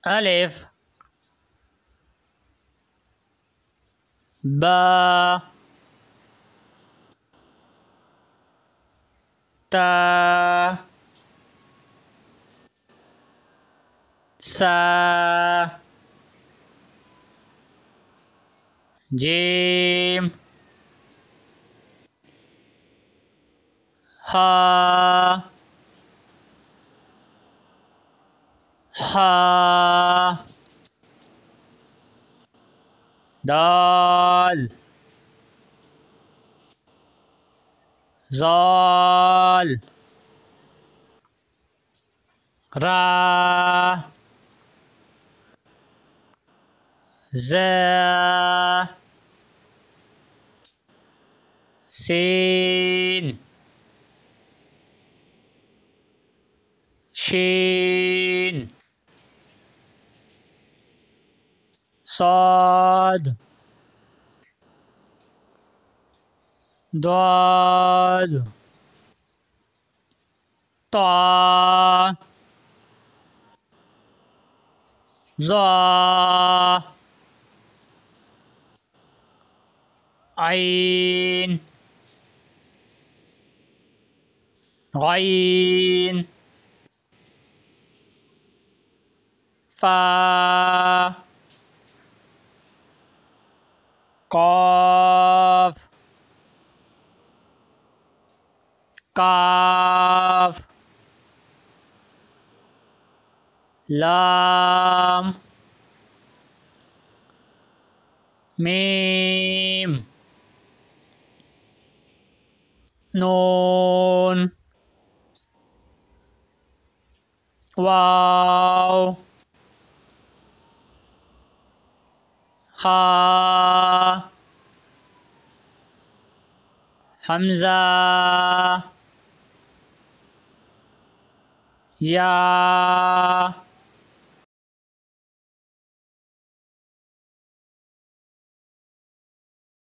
अलिफ बा ता सा जीम हा दाल ज़ाल रा ज़ा सीन शीन साद दाद ता ज़ा आइन गैन फा काफ काफ लाम मीम नून वाव हा हमज़ा या